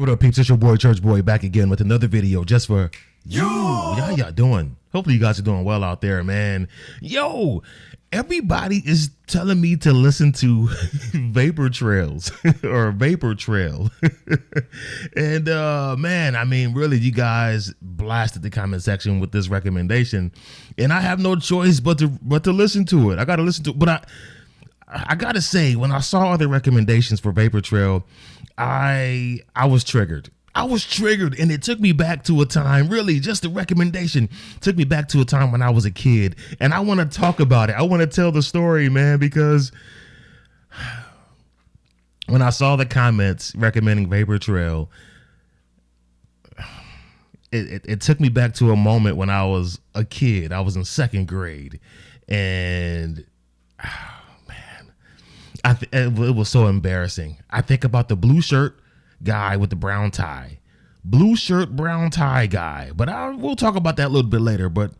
What up, peeps? It's your boy, Church Boy, back again with another video just for you. How y'all doing? Hopefully you guys are doing well out there, man. Yo, everybody is telling me to listen to Vapor Trails or Vapor Trail. And man, I mean, really, you guys blasted the comment section with this recommendation, and I have no choice but to listen to it. I gotta listen to it, but I gotta say, when I saw the recommendations for Vapor Trail, I was triggered. I was triggered, and it took me back to a time, really, just the recommendation took me back to a time when I was a kid, and I want to talk about it. I want to tell the story, man, because when I saw the comments recommending Vapor Trail, it took me back to a moment when I was a kid. I was in second grade, and it was so embarrassing. I think about the blue shirt guy with the brown tie, blue shirt, brown tie guy. But we'll talk about that a little bit later. But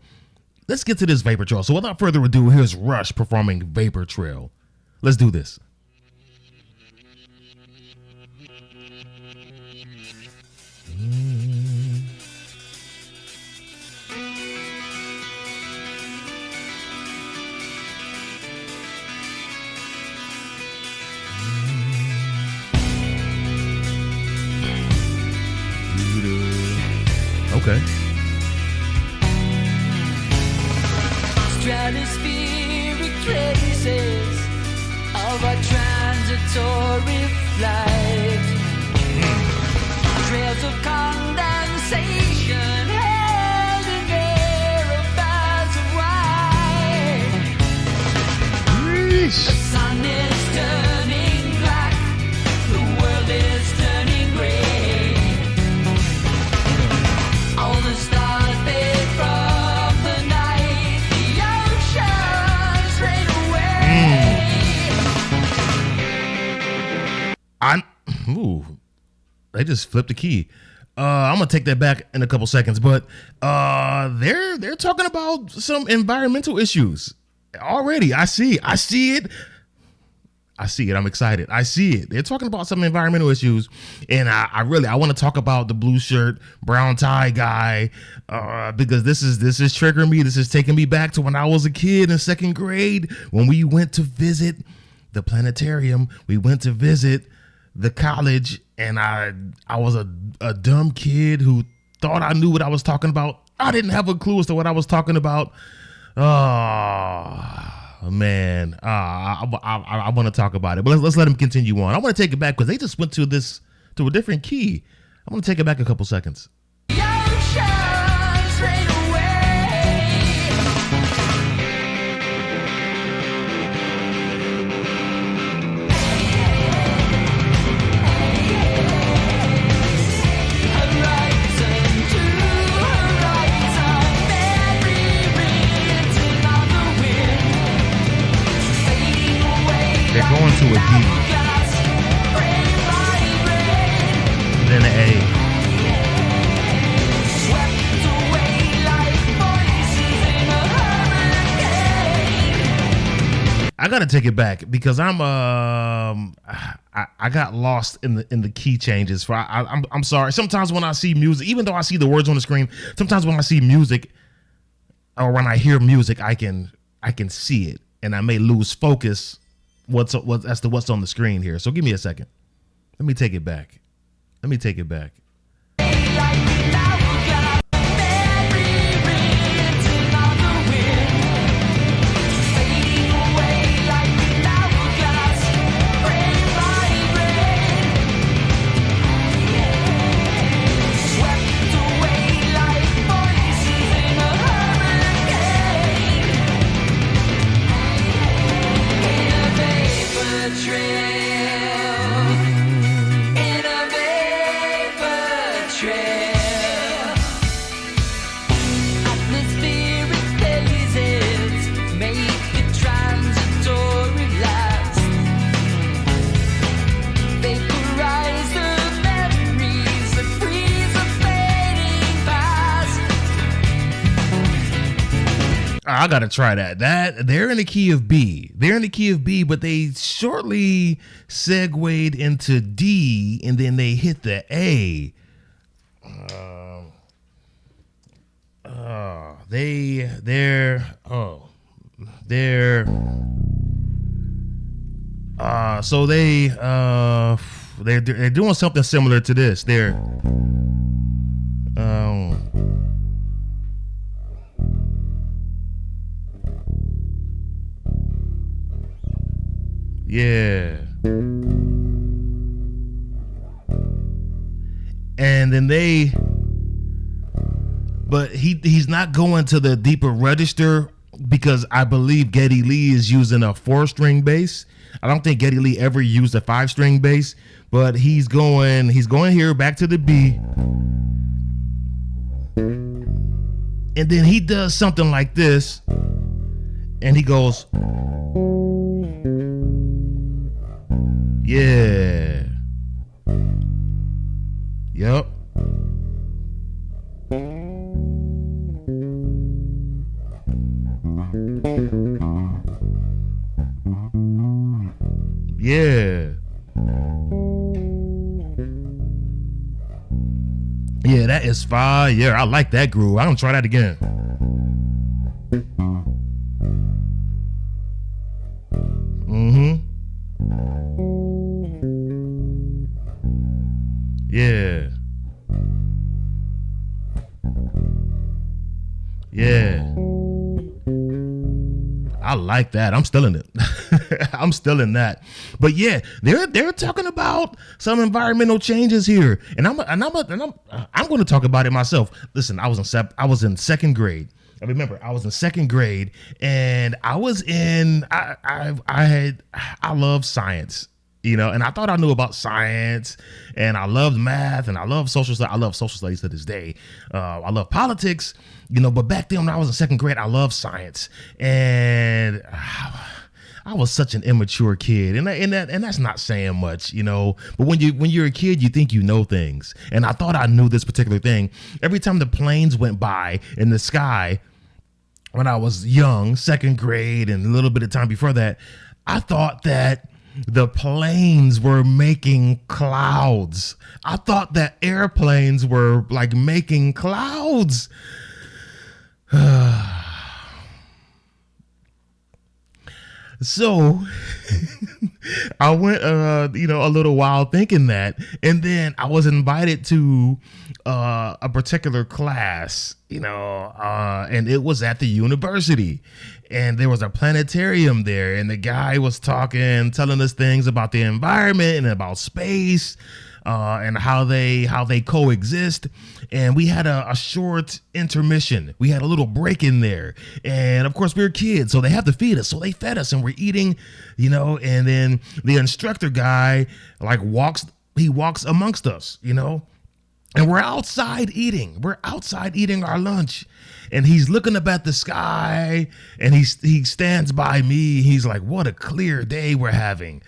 let's get to this Vapor Trail. So without further ado, here's Rush performing Vapor Trail. Let's do this. Okay. Stratospheric traces of a transitory flight. Trails of condensation held in narrow bands of white. The sun is turning black, the world is turning gray. All the stars fade from the night, the oceans fade away. Ooh, they just flipped the key. I'm gonna take that back in a couple seconds, but they're talking about some environmental issues already. I see it. I'm excited. I see it. They're talking about some environmental issues, and I want to talk about the blue shirt, brown tie guy, because this is triggering me. This is taking me back to when I was a kid in second grade when we went to visit the planetarium. We went to visit the college, and I was a dumb kid who thought I knew what I was talking about. I didn't have a clue as to what I was talking about. Oh man, I want to talk about it, but let's let him continue on. I want to take it back because they just went to a different key. I want to take it back a couple seconds. They're going to a D, then an A. I gotta take it back because I got lost in the key changes. I'm sorry. Sometimes when I see music, even though I see the words on the screen, sometimes when I see music or when I hear music, I can see it, and I may lose focus as to what's on the screen here. So give me a second. Let me take it back. In a vapor I gotta try that. They're in the key of B. They're in the key of B, but they shortly segued into D, and then they hit the A. They're doing something similar to this. Yeah. And then but he's not going to the deeper register because I believe Geddy Lee is using a 4-string bass. I don't think Geddy Lee ever used a 5-string bass, but he's going here back to the B. And then he does something like this, and he goes, yeah. Yep. Yeah. Yeah, that is fire. Yeah, I like that groove. I'm gonna try that again. Yeah. Yeah. I like that. I'm still in it. I'm still in that. But yeah, they're talking about some environmental changes here, and I'm going to talk about it myself. Listen, I was in second grade. I remember I was in second grade, and I love science. And I thought I knew about science, and I loved math, and I love social studies. I love social studies to this day. I love politics, but back then when I was in second grade, I loved science, and I was such an immature kid, and that's not saying much, But when you're a kid, you think you know things, and I thought I knew this particular thing. Every time the planes went by in the sky, when I was young, second grade, and a little bit of time before that, I thought that the planes were making clouds. I thought that airplanes were like making clouds. So I went, a little while thinking that, and then I was invited to a particular class, and it was at the university, and there was a planetarium there, and the guy was telling us things about the environment and about space, and how they coexist. And we had a short intermission. We had a little break in there, and of course we were kids, so they have to feed us. So they fed us, and we're eating, and then the instructor guy walks amongst us, and we're outside eating. We're outside eating our lunch, and he's looking up at the sky, and he stands by me. He's like, "What a clear day we're having,"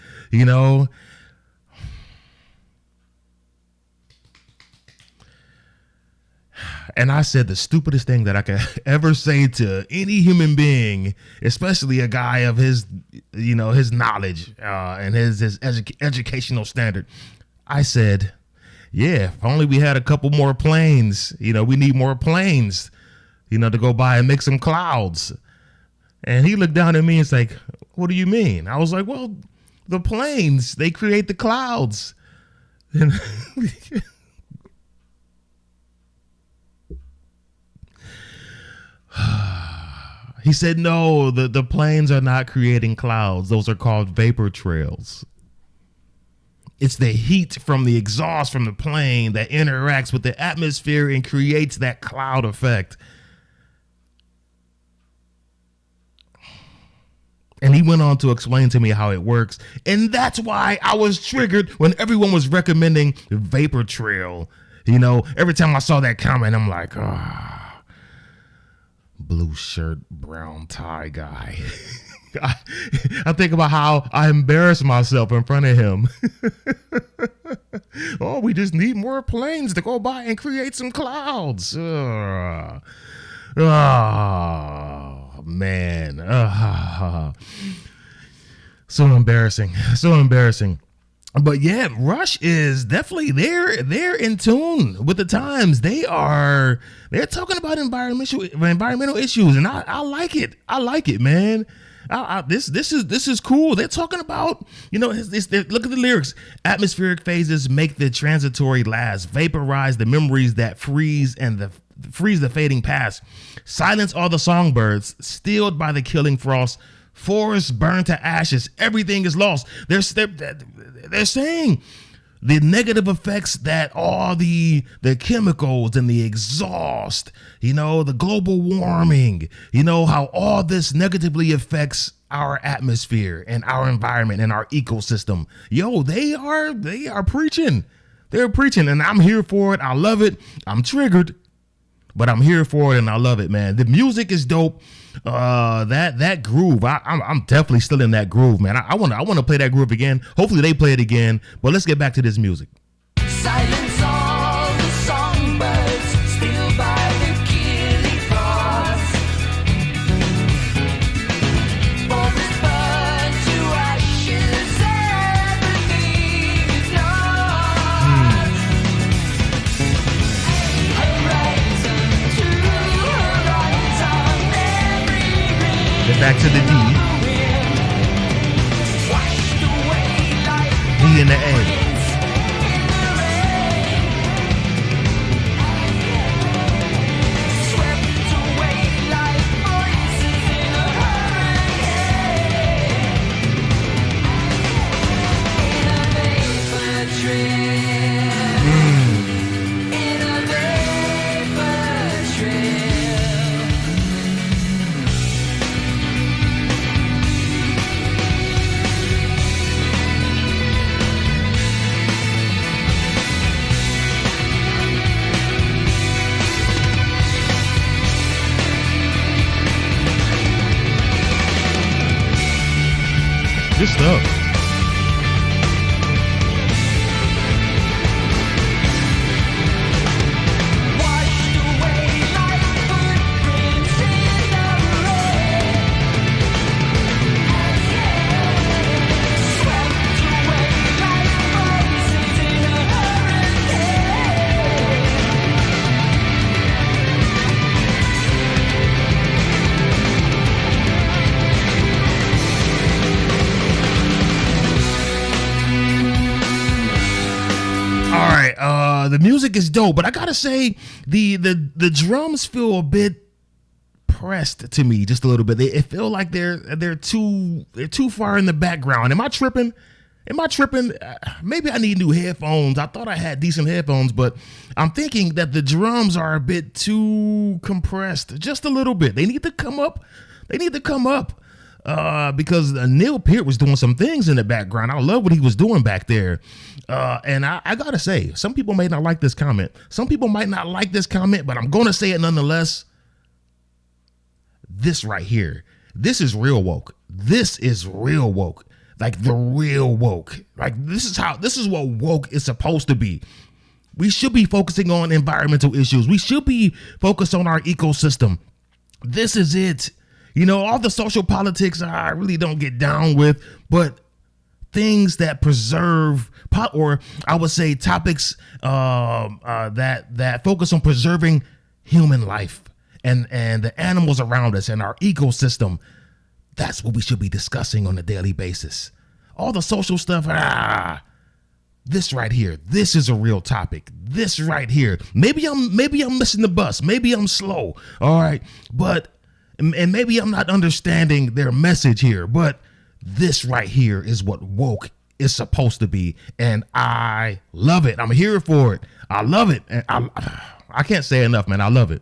And I said the stupidest thing that I could ever say to any human being, especially a guy of his knowledge and his educational standard. I said, yeah, if only we had a couple more planes. We need more planes, to go by and make some clouds. And he looked down at me and was like, what do you mean? I was like, well, the planes, they create the clouds. And he said, no, the planes are not creating clouds. Those are called vapor trails. It's the heat from the exhaust from the plane that interacts with the atmosphere and creates that cloud effect. And he went on to explain to me how it works. And that's why I was triggered when everyone was recommending vapor trail. Every time I saw that comment, I'm like, blue shirt, brown tie guy. I think about how I embarrassed myself in front of him. Oh, we just need more planes to go by and create some clouds. Oh, So embarrassing. So embarrassing. But yeah, Rush is definitely they're in tune with the times. They're talking about environmental issues, and I like it. I like it, man. This is cool. They're talking about, look at the lyrics. Atmospheric phases make the transitory last, vaporize the memories that freeze the fading past, silence all the songbirds, stilled by the killing frost. Forests burn to ashes. Everything is lost. They're saying the negative effects that all the chemicals and the exhaust, the global warming, how all this negatively affects our atmosphere and our environment and our ecosystem. They are preaching. They're preaching, and I'm here for it. I love it. I'm triggered, but I'm here for it, and I love it, man. The music is dope. That groove, I'm definitely still in that groove, man. I want to play that groove again. Hopefully they play it again. But let's get back to this music. Silence all the songbirds, still by the killing frost. Forests burn to ashes, everything is lost. Horizon to horizon, every Get back to the D. washed away like D and the A. Good stuff. Washed away like footprints in the rain. Swept away like voices in a hurricane. All right, the music is dope, but I gotta say the drums feel a bit pressed to me, just a little bit. It feel like they're too far in the background. Am I tripping? Maybe I need new headphones. I thought I had decent headphones, but I'm thinking that the drums are a bit too compressed, just a little bit. They need to come up. Because Neil Peart was doing some things in the background. I love what he was doing back there. And I gotta say, some people may not like this comment. Some people might not like this comment, but I'm gonna say it nonetheless. This right here, this is real woke. This is real woke. Like the real woke. Like this is what woke is supposed to be. We should be focusing on environmental issues. We should be focused on our ecosystem. This is it. All the social politics I really don't get down with, but things that preserve, or I would say topics that focus on preserving human life and the animals around us and our ecosystem. That's what we should be discussing on a daily basis. All the social stuff, this right here, this is a real topic. This right here, maybe I'm missing the bus. Maybe I'm slow. All right, and maybe I'm not understanding their message here, but this right here is what woke is supposed to be, and I love it. I'm here for it. I love it, and I can't say enough, man. I love it.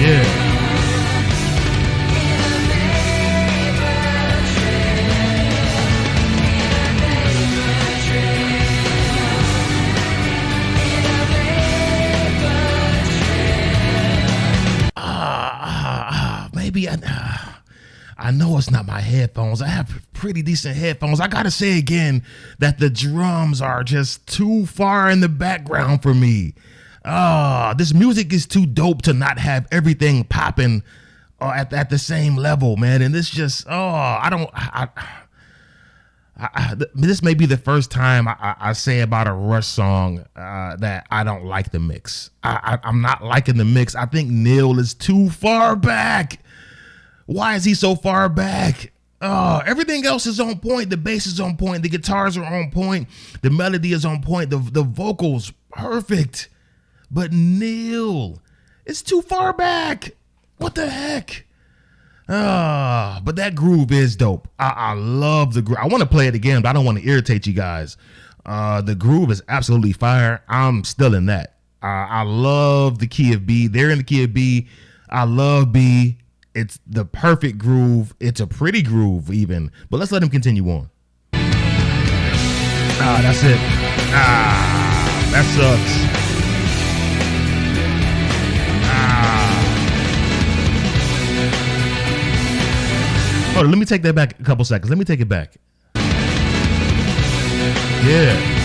Yeah. I know it's not my headphones. I have pretty decent headphones. I gotta say again that the drums are just too far in the background for me. This music is too dope to not have everything popping at the same level, man. And this just, this may be the first time I say about a Rush song that I don't like the mix. I'm not liking the mix. I think Neil is too far back. Why is he so far back? Everything else is on point. The bass is on point. The guitars are on point. The melody is on point. The vocals, perfect. But Neil is too far back. What the heck? But that groove is dope. I love the groove. I want to play it again, but I don't want to irritate you guys. The groove is absolutely fire. I'm still in that. I love the key of B. They're in the key of B. I love B. It's the perfect groove. It's a pretty groove even. But let's let him continue on. That's it. That sucks. Hold on, let me take that back a couple seconds. Let me take it back. Yeah.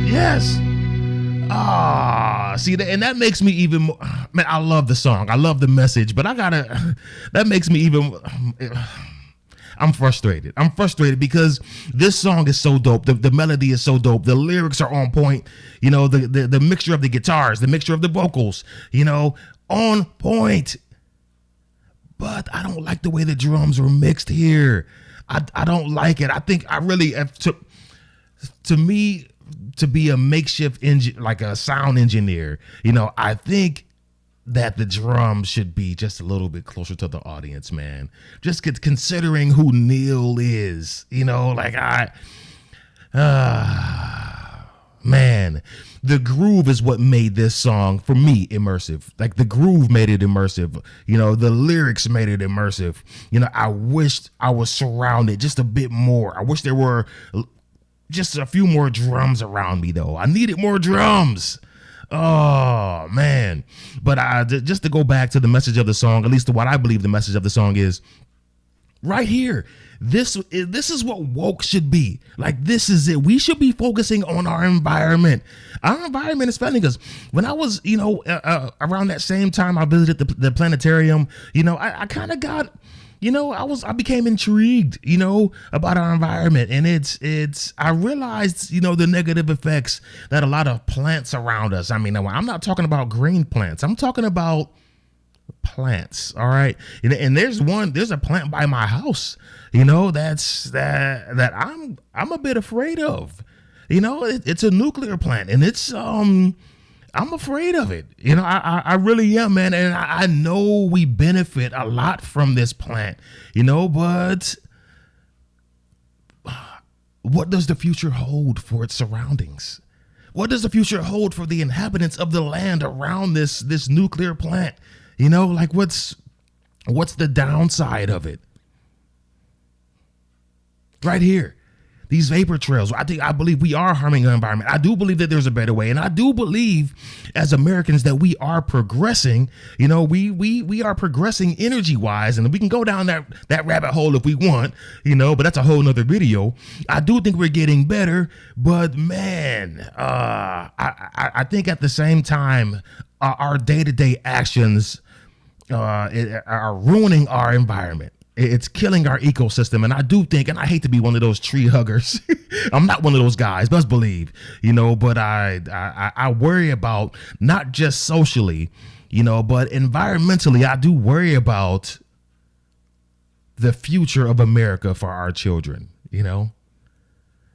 Yes. See that, and that makes me even more, man, I love the song. I love the message, but that makes me even, I'm frustrated. I'm frustrated because this song is so dope. The melody is so dope. The lyrics are on point. You know, the mixture of the guitars, the mixture of the vocals, you know, on point. But I don't like the way the drums are mixed here. I don't like it. I think I really, to me, to be a makeshift like a sound engineer, you know, I think that the drums should be just a little bit closer to the audience, man. Just considering who Neil is, you know, like man, the groove is what made this song, for me, immersive. Like the groove made it immersive. You know, the lyrics made it immersive. You know, I wished I was surrounded just a bit more. I wish there were just a few more drums around me, though. I needed more drums. Oh, man. But just to go back to the message of the song, at least to what I believe the message of the song is, right here, this is what woke should be. Like, this is it. We should be focusing on our environment. Our environment is failing us. When I was, you know, around that same time I visited the planetarium, you know, I kind of got, you know, I became intrigued, you know, about our environment. And I realized, you know, the negative effects that a lot of plants around us. I mean, I'm not talking about green plants. I'm talking about plants. All right. And there's a plant by my house, you know, that I'm a bit afraid of. You know, it's a nuclear plant, and I'm afraid of it. You know, I really am, man. And I know we benefit a lot from this plant, you know, but what does the future hold for its surroundings? What does the future hold for the inhabitants of the land around this nuclear plant? You know, like what's the downside of it? Right here. These vapor trails, I believe we are harming the environment. I do believe that there's a better way. And I do believe as Americans that we are progressing. You know, we are progressing energy wise, and we can go down that rabbit hole if we want, you know, but that's a whole nother video. I do think we're getting better, but man, I think at the same time, our day-to-day actions are ruining our environment. It's killing our ecosystem. And I do think, and I hate to be one of those tree huggers. I'm not one of those guys, best believe, you know, but I worry about not just socially, you know, but environmentally. I do worry about the future of America for our children, you know.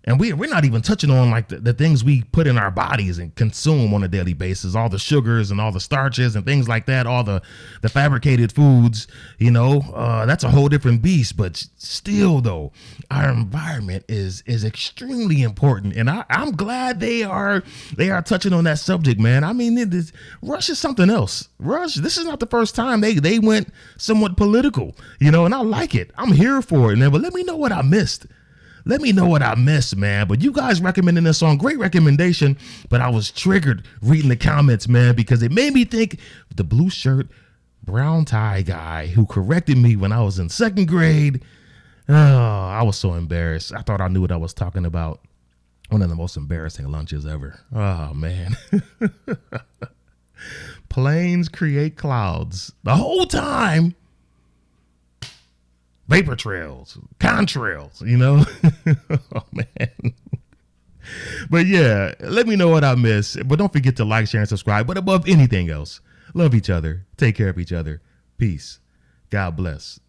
And we're not even touching on like the things we put in our bodies and consume on a daily basis, all the sugars and all the starches and things like that, all the fabricated foods, you know, that's a whole different beast. But still, though, our environment is extremely important. And I'm glad they are touching on that subject, man. I mean, Rush is something else. Rush, this is not the first time they went somewhat political, you know, and I like it. I'm here for it. But let me know what I missed. Let me know what I missed, man. But you guys recommending this song, great recommendation. But I was triggered reading the comments, man, because it made me think the blue shirt, brown tie guy who corrected me when I was in second grade. Oh, I was so embarrassed. I thought I knew what I was talking about. One of the most embarrassing lunches ever. Oh, man. Planes create clouds. The whole time, vapor trails, contrails, you know? Oh, man. But yeah, let me know what I missed. But don't forget to like, share, and subscribe. But above anything else, love each other. Take care of each other. Peace. God bless.